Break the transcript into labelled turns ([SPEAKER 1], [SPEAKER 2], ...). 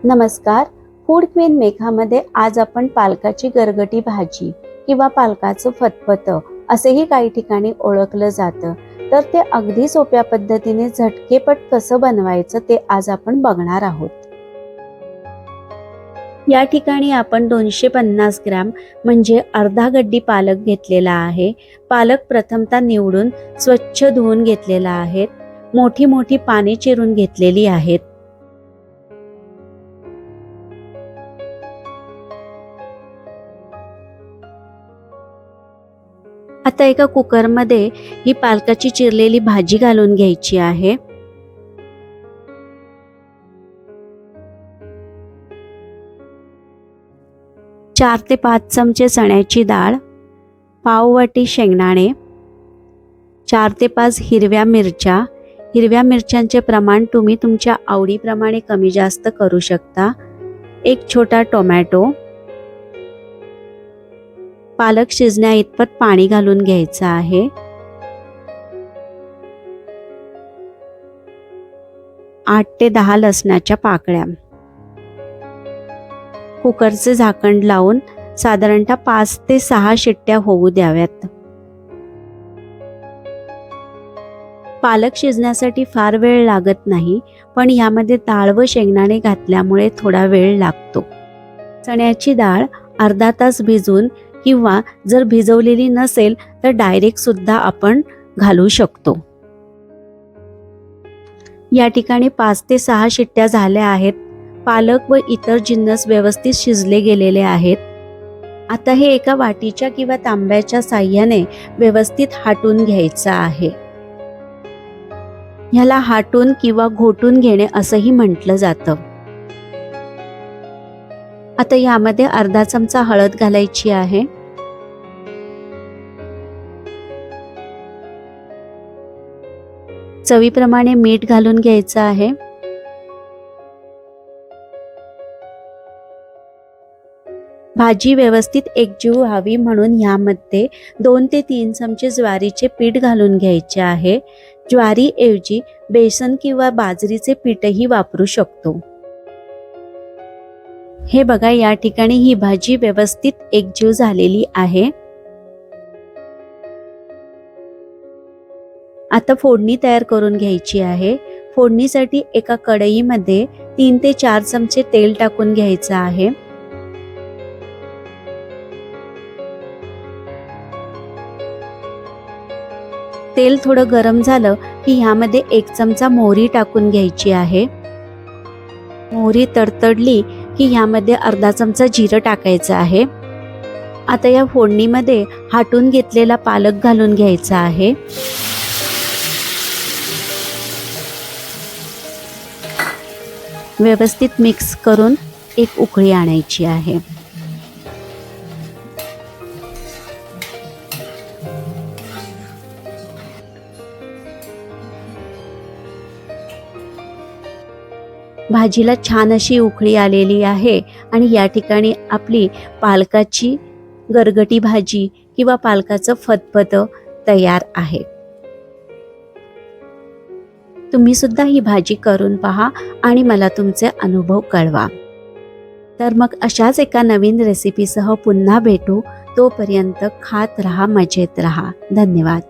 [SPEAKER 1] नमस्कार. Food queen मेघामध्ये आज आपण पालकाची गरगटी भाजी किंवा पालकाचं फतफतं असेही काही ठिकाणी ओळखलं जातं, तर ते अगदी सोप्या पद्धतीने झटकेपट कसं बनवायचं ते आज आपण बघणार आहोत. या ठिकाणी आपण 250 ग्रॅम म्हणजे अर्धा गड्डी पालक घेतलेला आहे. पालक प्रथमतः निवडून स्वच्छ धुवून घेतलेला आहे. मोठी मोठी पाने चिरून घेतलेली आहेत. आता एका कुकरमध्ये ही पालकाची चिरलेली भाजी घालून घ्यायची आहे. चार ते 5 चमचे चण्याची डाळ, पाव वाटी शेंगदाणे, 4 ते 5 हिरव्या मिरच्या. हिरव्या मिरच्यांचे प्रमाण तुम्ही तुमच्या आवडीप्रमाणे कमी जास्त करू शकता. एक छोटा टोमॅटो. पालक शिजण्या इतपत पाणी घालून घ्यायचं आहे. 8 ते 10 लसणाच्या पाकळ्या. कुकरचे झाकण लावून साधारणतः 5 ते 6 शिट्ट्या होऊ द्याव्यात. पालक शिजण्यासाठी फार वेळ लागत नाही, पण यामध्ये डाळ व शेंगदाणे घातल्यामुळे थोडा वेळ लागतो. चण्याची डाळ अर्धा तास भिजवून किंवा जर भिजवलेली नसेल तर डायरेक्ट सुद्धा आपण घालू शकतो. या ठिकाणी 5 ते 6 शिट्ट्या झाल्या आहेत. पालक व इतर जिन्नस व्यवस्थित शिजले गेलेले आहेत. आता हे एका वाटीच्या किंवा तांब्याच्या साह्याने व्यवस्थित हाटून घ्यायचं आहे. ह्याला हाटून किंवा घोटून घेणे असंही म्हटलं जातं. आता यामध्ये अर्धा चमचा हळद घालायची आहे. चवीप्रमाणे मीठ घालून घ्यायचं आहे. भाजी व्यवस्थित एकजीव व्हावी म्हणून यामध्ये 2 ते 3 चमचे ज्वारीचे पीठ घालून घ्यायचे आहे. ज्वारी ऐवजी बेसन किंवा बाजरीचे पीठही वापरू शकतो. हे बघा, या ठिकाणी ही भाजी व्यवस्थित एकजीव झालेली आहे. आता फोडणी तयार करून घ्यायची आहे. फोडणीसाठी एका कढईमध्ये 3 ते 4 चमचे तेल टाकून घ्यायचं आहे. तेल थोडं गरम झालं की ह्यामध्ये 1 चमचा मोहरी टाकून घ्यायची आहे. मोहरी तडतडली की ह्यामध्ये अर्धा चमचा जिरं टाकायचं आहे. आता या फोडणीमध्ये हाटून घेतलेला पालक घालून घ्यायचा आहे. व्यवस्थित मिक्स करून एक उकळी आणायची आहे. भाजीला छान अशी उकळी आलेली आहे आणि या ठिकाणी आपली पालकाची गरगटी भाजी किंवा पालकाचं फतफतं तयार आहे. तुम्ही सुद्धा ही भाजी करून पहा आणि मला तुमचे अनुभव कळवा. तर मग अशाच एका नवीन रेसिपीसह पुन्हा भेटू. तोपर्यंत खात रहा, मजेत रहा. धन्यवाद.